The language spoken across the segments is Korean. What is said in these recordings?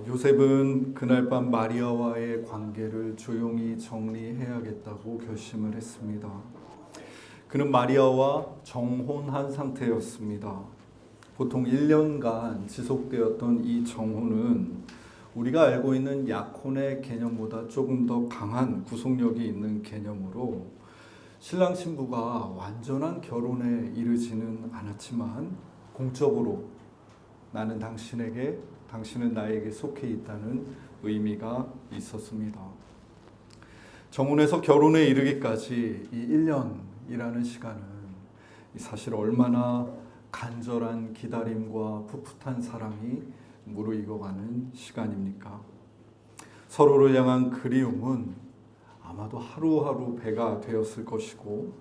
요셉은 그날 밤 마리아와의 관계를 조용히 정리해야겠다고 결심을 했습니다. 그는 마리아와 정혼한 상태였습니다. 보통 1년간 지속되었던 이 정혼은 우리가 알고 있는 약혼의 개념보다 조금 더 강한 구속력이 있는 개념으로 신랑 신부가 완전한 결혼에 이르지는 않았지만 공적으로 나는 당신에게, 당신은 나에게 속해 있다는 의미가 있었습니다. 정혼에서 결혼에 이르기까지 이 1년이라는 시간은 사실 얼마나 간절한 기다림과 풋풋한 사랑이 무르익어가는 시간입니까? 서로를 향한 그리움은 아마도 하루하루 배가 되었을 것이고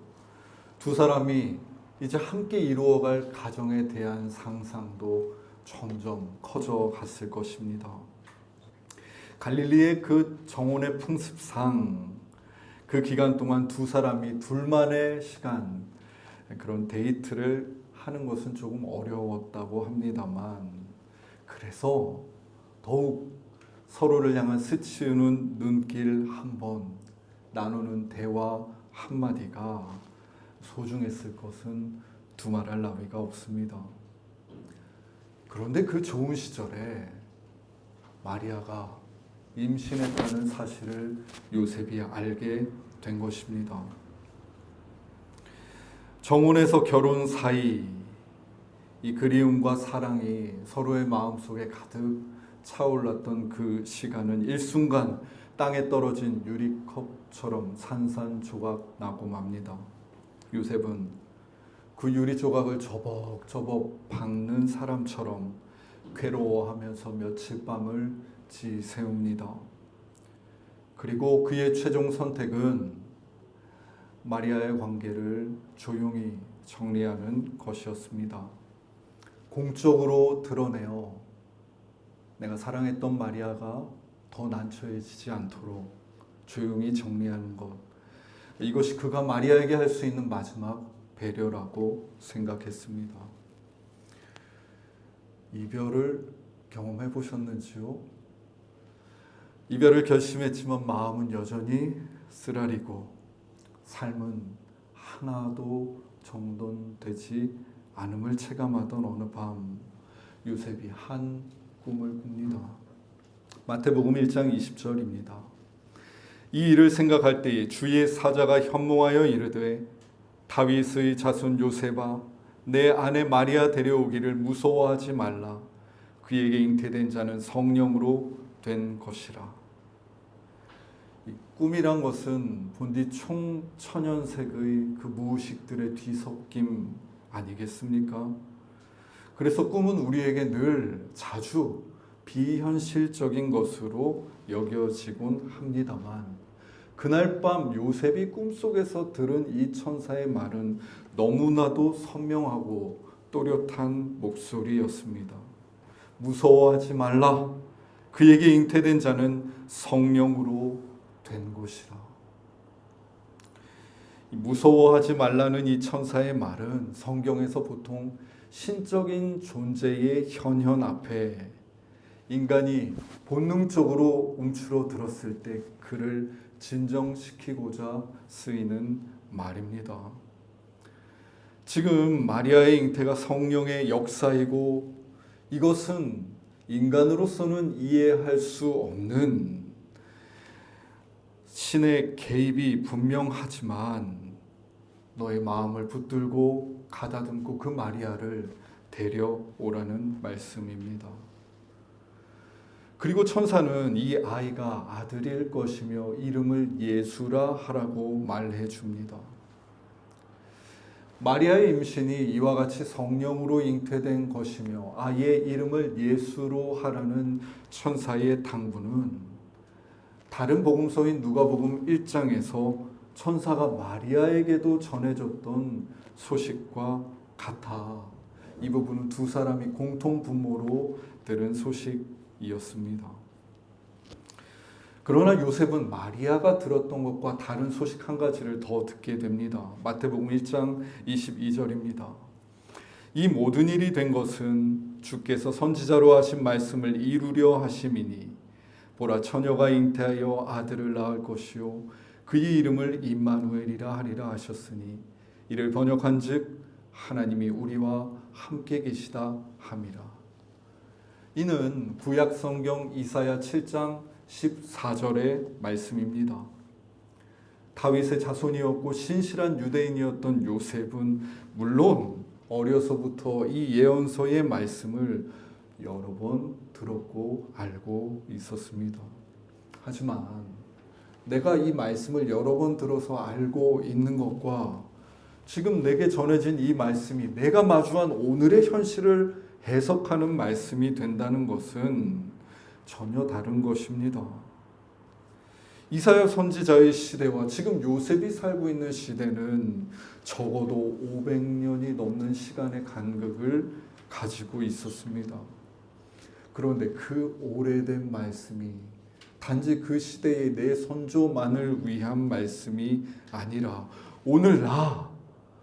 두 사람이 이제 함께 이루어갈 가정에 대한 상상도 점점 커져갔을 것입니다. 갈릴리의 그 정혼의 풍습상 그 기간 동안 두 사람이 둘만의 시간, 그런 데이트를 하는 것은 조금 어려웠다고 합니다만, 그래서 더욱 서로를 향한 스치는 눈길 한 번, 나누는 대화 한마디가 소중했을 것은 두말할 나위가 없습니다. 그런데 그 좋은 시절에 마리아가 임신했다는 사실을 요셉이 알게 된 것입니다. 정혼에서 결혼 사이 이 그리움과 사랑이 서로의 마음속에 가득 차올랐던 그 시간은 일순간 땅에 떨어진 유리컵처럼 산산조각 나고 맙니다. 요셉은 그 유리 조각을 저벅저벅 박는 사람처럼 괴로워하면서 며칠 밤을 지새웁니다. 그리고 그의 최종 선택은 마리아의 관계를 조용히 정리하는 것이었습니다. 공적으로 드러내어 내가 사랑했던 마리아가 더 난처해지지 않도록 조용히 정리하는 것, 이것이 그가 마리아에게 할 수 있는 마지막 배려라고 생각했습니다. 이별을 경험해 보셨는지요? 이별을 결심했지만 마음은 여전히 쓰라리고 삶은 하나도 정돈되지 않음을 체감하던 어느 밤, 요셉이 한 꿈을 꿉니다. 마태복음 1장 20절입니다. 이 일을 생각할 때에 주의 사자가 현몽하여 이르되 다윗의 자손 요셉아, 내 아내 마리아 데려오기를 무서워하지 말라. 그에게 잉태된 자는 성령으로 된 것이라. 이 꿈이란 것은 본디 총천연색의 그 무의식들의 뒤섞임 아니겠습니까? 그래서 꿈은 우리에게 늘 자주 비현실적인 것으로 여겨지곤 합니다만, 그날 밤 요셉이 꿈속에서 들은 이 천사의 말은 너무나도 선명하고 또렷한 목소리였습니다. 무서워하지 말라. 그에게 잉태된 자는 성령으로 된 것이라. 무서워하지 말라는 이 천사의 말은 성경에서 보통 신적인 존재의 현현 앞에 인간이 본능적으로 움츠러들었을 때 그를 진정시키고자 쓰이는 말입니다. 지금 마리아의 잉태가 성령의 역사이고 이것은 인간으로서는 이해할 수 없는 신의 개입이 분명하지만 너의 마음을 붙들고 가다듬고 그 마리아를 데려오라는 말씀입니다. 그리고 천사는 이 아이가 아들일 것이며 이름을 예수라 하라고 말해 줍니다. 마리아의 임신이 이와 같이 성령으로 잉태된 것이며 아이의 이름을 예수로 하라는 천사의 당부는 다른 복음서인 누가복음 1장에서 천사가 마리아에게도 전해줬던 소식과 같아 이 부분은 두 사람이 공통 분모로 들은 소식이었습니다. 그러나 요셉은 마리아가 들었던 것과 다른 소식 한 가지를 더 듣게 됩니다. 마태복음 1장 22절입니다. 이 모든 일이 된 것은 주께서 선지자로 하신 말씀을 이루려 하심이니 보라 처녀가 잉태하여 아들을 낳을 것이요 그의 이름을 임마누엘이라 하리라 하셨으니 이를 번역한즉 하나님이 우리와 함께 계시다 함이라. 이는 구약 성경 이사야 7장 14절의 말씀입니다. 다윗의 자손이었고 신실한 유대인이었던 요셉은 물론 어려서부터 이 예언서의 말씀을 여러 번 들었고 알고 있었습니다. 하지만 내가 이 말씀을 여러 번 들어서 알고 있는 것과 지금 내게 전해진 이 말씀이 내가 마주한 오늘의 현실을 해석하는 말씀이 된다는 것은 전혀 다른 것입니다. 이사야 선지자의 시대와 지금 요셉이 살고 있는 시대는 적어도 500년이 넘는 시간의 간격을 가지고 있었습니다. 그런데 그 오래된 말씀이 단지 그 시대의 내 선조만을 위한 말씀이 아니라 오늘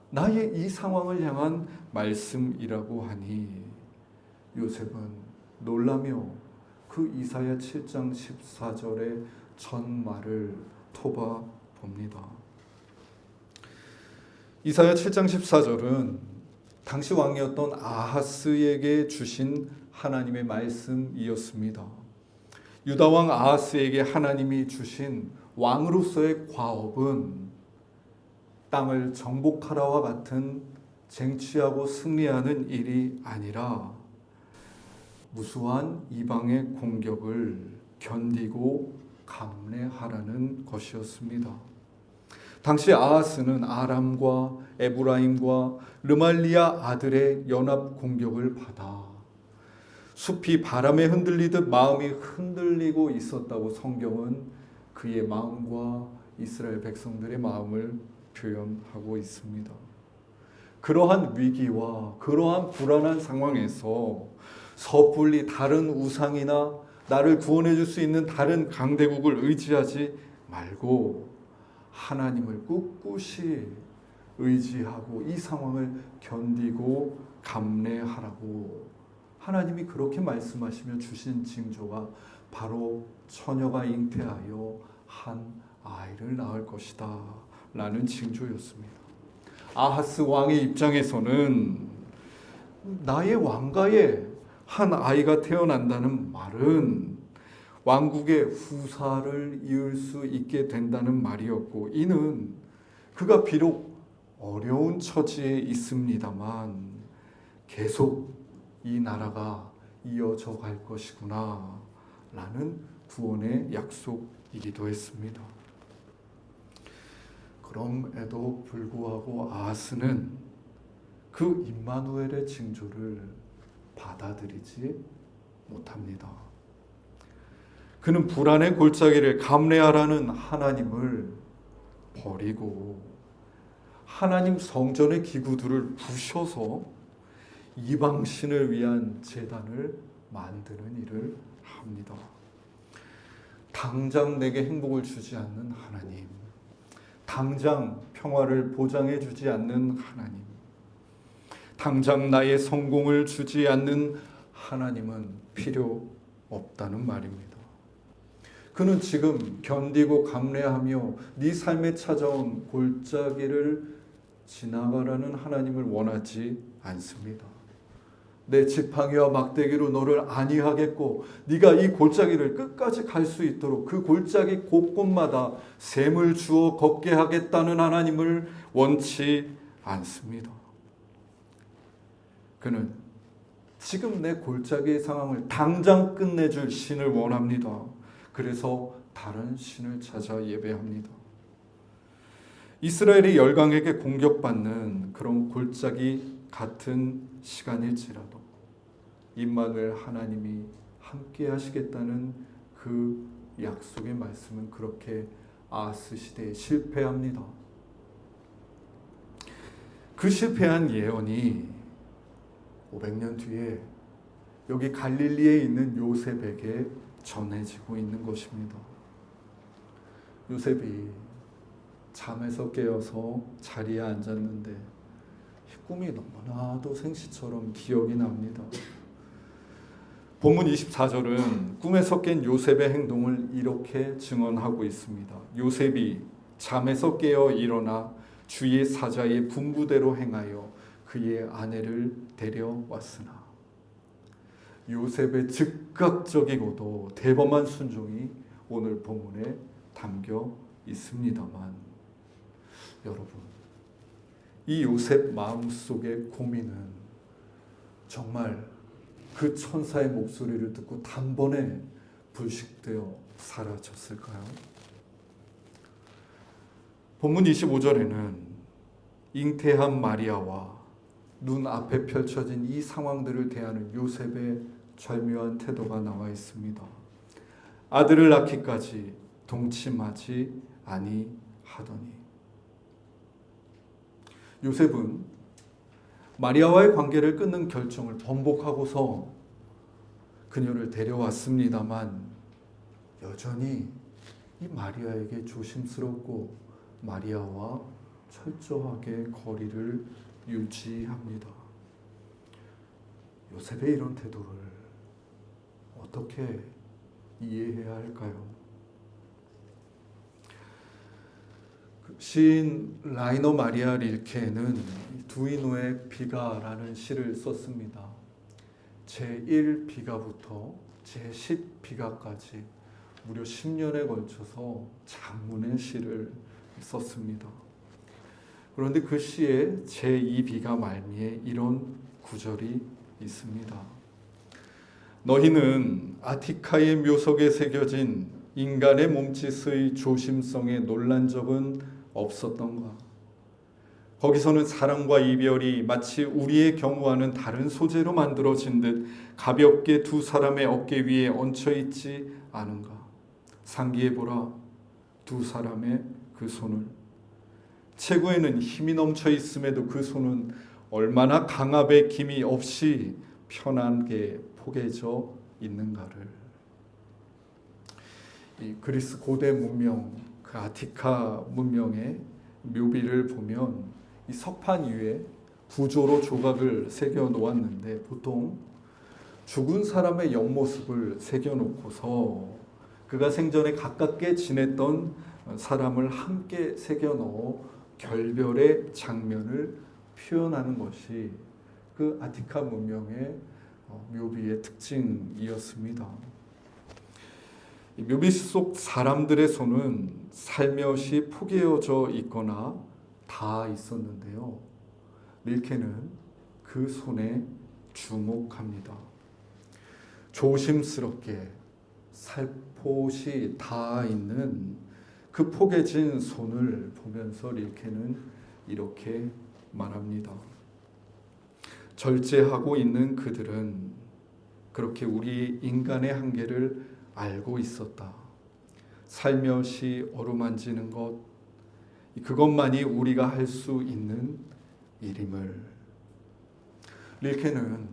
나의 이 상황을 향한 말씀이라고 하니 요셉은 놀라며 그 이사야 7장 14절의 전말을 토바 봅니다. 이사야 7장 14절은 당시 왕이었던 아하스에게 주신 하나님의 말씀이었습니다. 유다 왕 아하스에게 하나님이 주신 왕으로서의 과업은 땅을 정복하라와 같은 쟁취하고 승리하는 일이 아니라 무수한 이방의 공격을 견디고 감내하라는 것이었습니다. 당시 아하스는 아람과 에브라임과 르말리아 아들의 연합 공격을 받아 숲이 바람에 흔들리듯 마음이 흔들리고 있었다고 성경은 그의 마음과 이스라엘 백성들의 마음을 표현하고 있습니다. 그러한 위기와 그러한 불안한 상황에서 섣불리 다른 우상이나 나를 구원해 줄 수 있는 다른 강대국을 의지하지 말고 하나님을 꿋꿋이 의지하고 이 상황을 견디고 감내하라고 하나님이 그렇게 말씀하시며 주신 징조가 바로 처녀가 잉태하여 한 아이를 낳을 것이다 라는 징조였습니다. 아하스 왕의 입장에서는 나의 왕가에 한 아이가 태어난다는 말은 왕국의 후사를 이을 수 있게 된다는 말이었고 이는 그가 비록 어려운 처지에 있습니다만 계속 이 나라가 이어져 갈 것이구나 라는 구원의 약속이기도 했습니다. 그럼에도 불구하고 아하스는 그 임마누엘의 징조를 받아들이지 못합니다. 그는 불안의 골짜기를 감내하라는 하나님을 버리고 하나님 성전의 기구들을 부셔서 이방신을 위한 제단을 만드는 일을 합니다. 당장 내게 행복을 주지 않는 하나님, 당장 평화를 보장해 주지 않는 하나님, 당장 나의 성공을 주지 않는 하나님은 필요 없다는 말입니다. 그는 지금 견디고 감내하며 네 삶에 찾아온 골짜기를 지나가라는 하나님을 원하지 않습니다. 내 지팡이와 막대기로 너를 안위하겠고 네가 이 골짜기를 끝까지 갈 수 있도록 그 골짜기 곳곳마다 샘을 주어 걷게 하겠다는 하나님을 원치 않습니다. 그는 지금 내 골짜기의 상황을 당장 끝내줄 신을 원합니다. 그래서 다른 신을 찾아 예배합니다. 이스라엘이 열강에게 공격받는 그런 골짜기 같은 시간일지라도 임마누엘 하나님이 함께 하시겠다는 그 약속의 말씀은 그렇게 아하스 시대에 실패합니다. 그 실패한 예언이 500년 뒤에 여기 갈릴리에 있는 요셉에게 전해지고 있는 것입니다. 요셉이 잠에서 깨어서 자리에 앉았는데 꿈이 너무나도 생시처럼 기억이 납니다. 본문 24절은 꿈에서 깬 요셉의 행동을 이렇게 증언하고 있습니다. 요셉이 잠에서 깨어 일어나 주의 사자의 분부대로 행하여 그의 아내를 데려왔으나, 요셉의 즉각적이고도 대범한 순종이 오늘 본문에 담겨 있습니다만, 여러분, 이 요셉 마음속의 고민은 정말 그 천사의 목소리를 듣고 단번에 불식되어 사라졌을까요? 본문 25절에는 잉태한 마리아와 눈앞에 펼쳐진 이 상황들을 대하는 요셉의 절묘한 태도가 나와 있습니다. 아들을 낳기까지 동침하지 아니하더니. 요셉은 마리아와의 관계를 끊는 결정을 번복하고서 그녀를 데려왔습니다만, 여전히 이 마리아에게 조심스럽고 마리아와 철저하게 거리를 유지합니다. 요셉의 이런 태도를 어떻게 이해해야 할까요? 시인 라이너 마리아 릴케는 두이노의 비가라는 시를 썼습니다. 제1비가부터 제10비가까지 무려 10년에 걸쳐서 장문의 시를 썼습니다. 그런데 그 시의 제2비가 말미에 이런 구절이 있습니다. 너희는 아티카의 묘석에 새겨진 인간의 몸짓의 조심성에 놀란 적은 없었던가? 거기서는 사랑과 이별이 마치 우리의 경우와는 다른 소재로 만들어진 듯 가볍게 두 사람의 어깨 위에 얹혀 있지 않은가? 상기해보라, 두 사람의 그 손을. 체구에는 힘이 넘쳐 있음에도 그 손은 얼마나 강압의 김이 없이 편하게 포개져 있는가를. 이 그리스 고대 문명, 그 아티카 문명의 묘비를 보면 이 석판 위에 구조로 조각을 새겨 놓았는데, 보통 죽은 사람의 옆모습을 새겨 놓고서 그가 생전에 가깝게 지냈던 사람을 함께 새겨 넣어 결별의 장면을 표현하는 것이 그 아티카 문명의 묘비의 특징이었습니다. 이 묘비 속 사람들의 손은 살며시 포개어져 있거나 다 있었는데요, 릴케는 그 손에 주목합니다. 조심스럽게 살포시 닿아 있는 그 포개진 손을 보면서 릴케는 이렇게 말합니다. 절제하고 있는 그들은 그렇게 우리 인간의 한계를 알고 있었다. 살며시 어루만지는 것, 그것만이 우리가 할 수 있는 일임을. 릴케는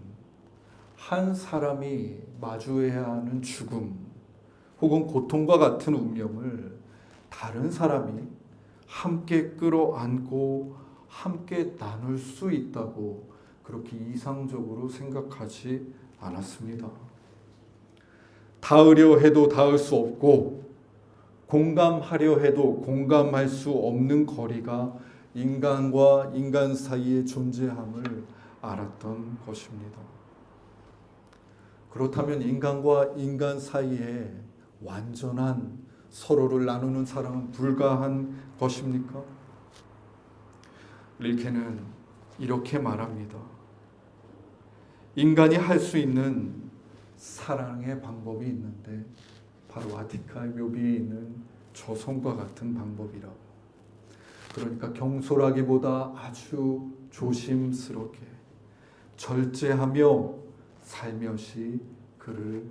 한 사람이 마주해야 하는 죽음 혹은 고통과 같은 운명을 다른 사람이 함께 끌어안고 함께 나눌 수 있다고 그렇게 이상적으로 생각하지 않았습니다. 닿으려 해도 닿을 수 없고 공감하려 해도 공감할 수 없는 거리가 인간과 인간 사이의 존재함을 알았던 것입니다. 그렇다면 인간과 인간 사이에 완전한 서로를 나누는 사랑은 불가한 것입니까? 릴케는 이렇게 말합니다. 인간이 할 수 있는 사랑의 방법이 있는데 바로 아티카의 묘비에 있는 저 손과 같은 방법이라고. 그러니까 경솔하기보다 아주 조심스럽게 절제하며 살며시 그를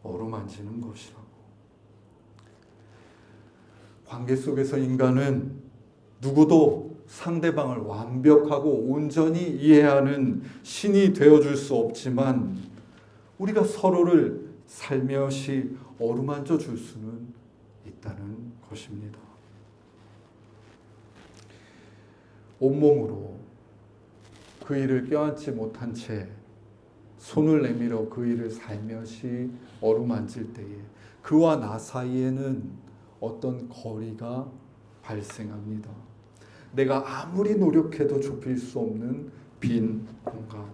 어루만지는 것이라고. 관계 속에서 인간은 누구도 상대방을 완벽하고 온전히 이해하는 신이 되어줄 수 없지만 우리가 서로를 살며시 어루만져 줄 수는 있다는 것입니다. 온몸으로 그 일을 껴안지 못한 채 손을 내밀어 그 일을 살며시 어루만질 때에 그와 나 사이에는 어떤 거리가 발생합니다. 내가 아무리 노력해도 좁힐 수 없는 빈 공간.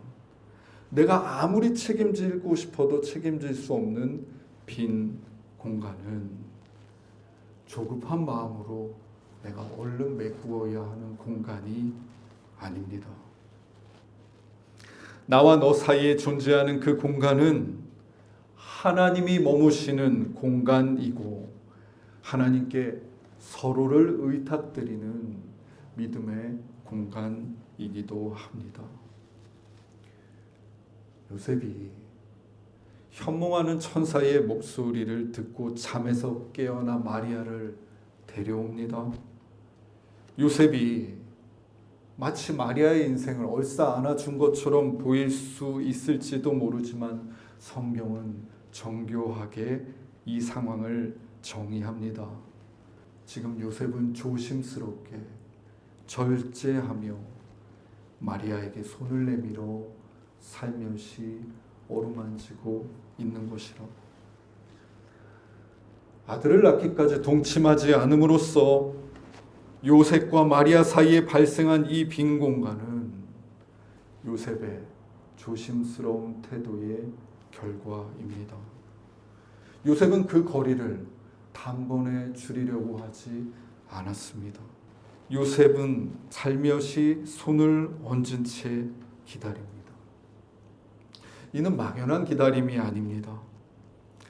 내가 아무리 책임지고 싶어도 책임질 수 없는 빈 공간은 조급한 마음으로 내가 얼른 메꾸어야 하는 공간이 아닙니다. 나와 너 사이에 존재하는 그 공간은 하나님이 머무시는 공간이고 하나님께 서로를 의탁드리는 믿음의 공간이기도 합니다. 요셉이 현몽하는 천사의 목소리를 듣고 잠에서 깨어나 마리아를 데려옵니다. 요셉이 마치 마리아의 인생을 얼싸 안아준 것처럼 보일 수 있을지도 모르지만 성경은 정교하게 이 상황을 정의합니다. 지금 요셉은 조심스럽게 절제하며 마리아에게 손을 내밀어 살며시 어루만지고 있는 것이라. 아들을 낳기까지 동침하지 않음으로써 요셉과 마리아 사이에 발생한 이 빈 공간은 요셉의 조심스러운 태도의 결과입니다. 요셉은 그 거리를 단번에 줄이려고 하지 않았습니다. 요셉은 살며시 손을 얹은 채 기다립니다. 이는 막연한 기다림이 아닙니다.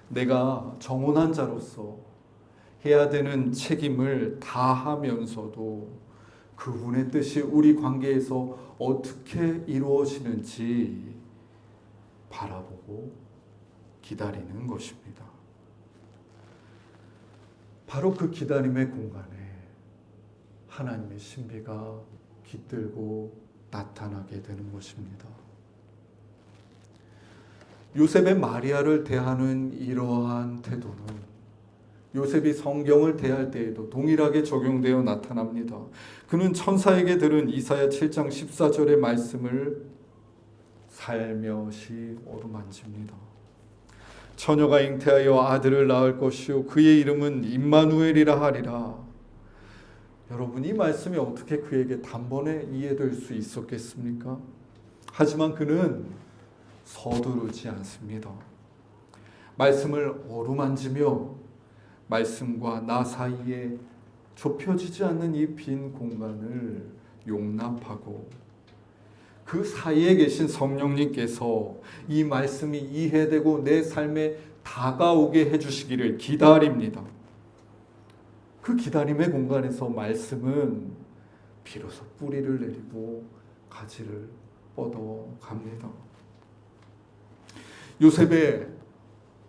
내가 정혼한 자로서 해야 되는 책임을 다하면서도 그분의 뜻이 우리 관계에서 어떻게 이루어지는지 바라보고 기다리는 것입니다. 바로 그 기다림의 공간에 하나님의 신비가 깃들고 나타나게 되는 것입니다. 요셉의 마리아를 대하는 이러한 태도는 요셉이 성경을 대할 때에도 동일하게 적용되어 나타납니다. 그는 천사에게 들은 이사야 7장 14절의 말씀을 살며시 어루만집니다. 처녀가 잉태하여 아들을 낳을 것이요 그의 이름은 임마누엘이라 하리라. 여러분, 이 말씀이 어떻게 그에게 단번에 이해될 수 있었겠습니까? 하지만 그는 서두르지 않습니다. 말씀을 어루만지며 말씀과 나 사이에 좁혀지지 않는 이 빈 공간을 용납하고 그 사이에 계신 성령님께서 이 말씀이 이해되고 내 삶에 다가오게 해주시기를 기다립니다. 그 기다림의 공간에서 말씀은 비로소 뿌리를 내리고 가지를 뻗어갑니다. 요셉의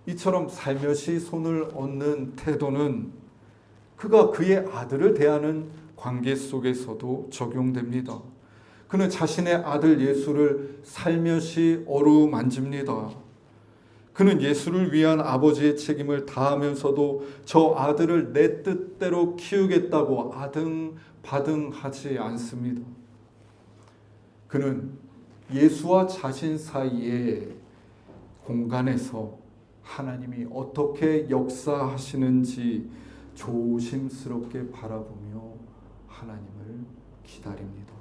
이처럼 살며시 손을 얹는 태도는 그가 그의 아들을 대하는 관계 속에서도 적용됩니다. 그는 자신의 아들 예수를 살며시 어루만집니다. 그는 예수를 위한 아버지의 책임을 다하면서도 저 아들을 내 뜻대로 키우겠다고 아등바등하지 않습니다. 그는 예수와 자신 사이의 공간에서 하나님이 어떻게 역사하시는지 조심스럽게 바라보며 하나님을 기다립니다.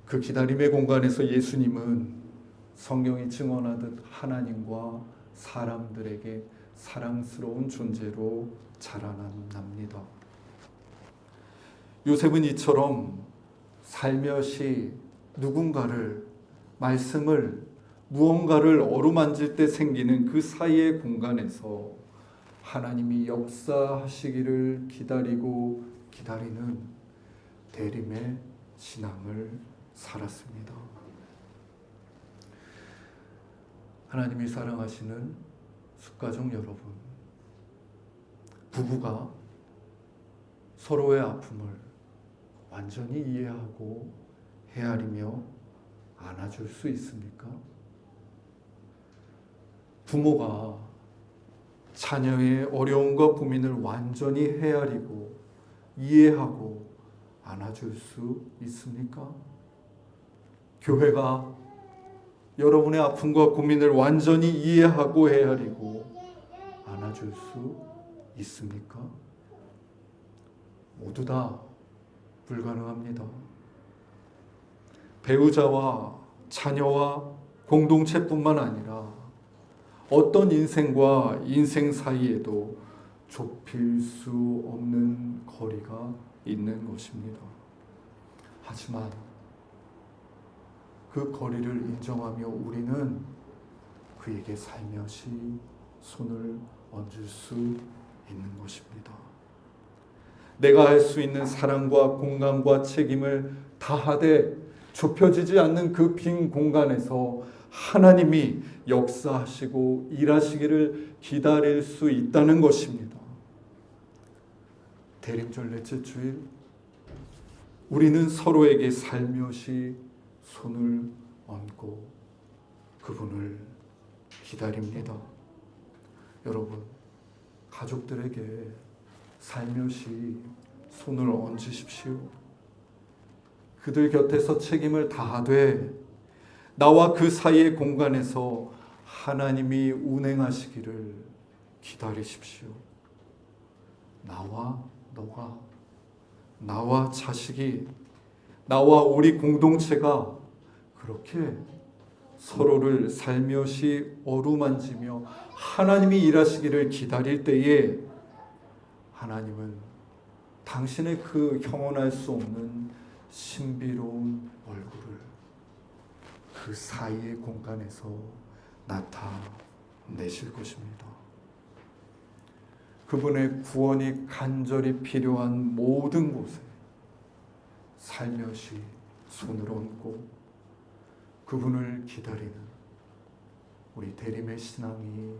그 기다림의 공간에서 예수님은 성경이 증언하듯 하나님과 사람들에게 사랑스러운 존재로 자라납니다. 요셉은 이처럼 살며시 누군가를, 말씀을, 무언가를 어루만질 때 생기는 그 사이의 공간에서 하나님이 역사하시기를 기다리고 기다리는 대림의 신앙을 살았습니다. 하나님이 사랑하시는 숫가족 여러분, 부부가 서로의 아픔을 완전히 이해하고 헤아리며 안아줄 수 있습니까? 부모가 자녀의 어려움과 고민을 완전히 헤아리고 이해하고 안아줄 수 있습니까? 교회가 여러분의 아픔과 고민을 완전히 이해하고 헤아리고 안아줄 수 있습니까? 모두 다 불가능합니다. 배우자와 자녀와 공동체뿐만 아니라 어떤 인생과 인생 사이에도 좁힐 수 없는 거리가 있는 것입니다. 하지만 그 거리를 인정하며 우리는 그에게 살며시 손을 얹을 수 있는 것입니다. 내가 할 수 있는 사랑과 공감과 책임을 다하되 좁혀지지 않는 그 빈 공간에서 하나님이 역사하시고 일하시기를 기다릴 수 있다는 것입니다. 대림절 넷째 주일, 우리는 서로에게 살며시 손을 얹고 그분을 기다립니다. 여러분, 가족들에게 살며시 손을 얹으십시오. 그들 곁에서 책임을 다하되 나와 그 사이의 공간에서 하나님이 운행하시기를 기다리십시오. 나와 너가, 나와 자식이, 나와 우리 공동체가 그렇게 서로를 살며시 어루만지며 하나님이 일하시기를 기다릴 때에 하나님은 당신의 그 형언할 수 없는 신비로운 얼굴을 그 사이의 공간에서 나타내실 것입니다. 그분의 구원이 간절히 필요한 모든 곳에 살며시 손을 얹고 그분을 기다리는 우리 대림의 신앙이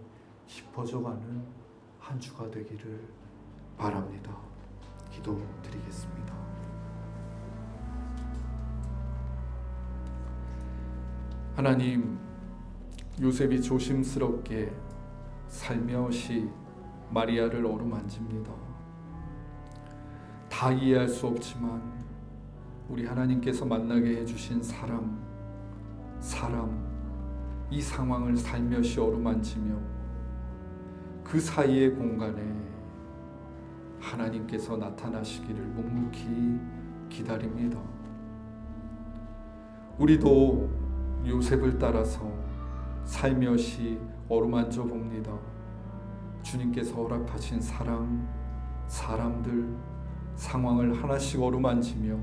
깊어져가는 한 주가 되기를 바랍니다. 기도드리겠습니다. 하나님, 요셉이 조심스럽게 살며시 마리아를 어루만집니다. 다 이해할 수 없지만 우리 하나님께서 만나게 해주신 사람, 이 상황을 살며시 어루만지며 그 사이의 공간에 하나님께서 나타나시기를 묵묵히 기다립니다. 우리도 요셉을 따라서 살며시 어루만져 봅니다. 주님께서 허락하신 사랑, 사람들, 상황을 하나씩 어루만지며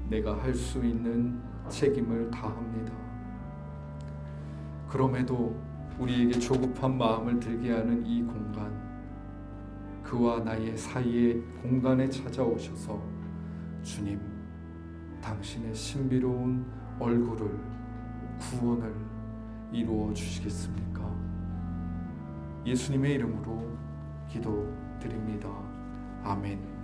내가 할 수 있는 책임을 다합니다. 그럼에도 우리에게 조급한 마음을 들게 하는 이 공간, 그와 나의 사이의 공간에 찾아오셔서 주님, 당신의 신비로운 얼굴을, 구원을 이루어 주시겠습니까? 예수님의 이름으로 기도드립니다. 아멘.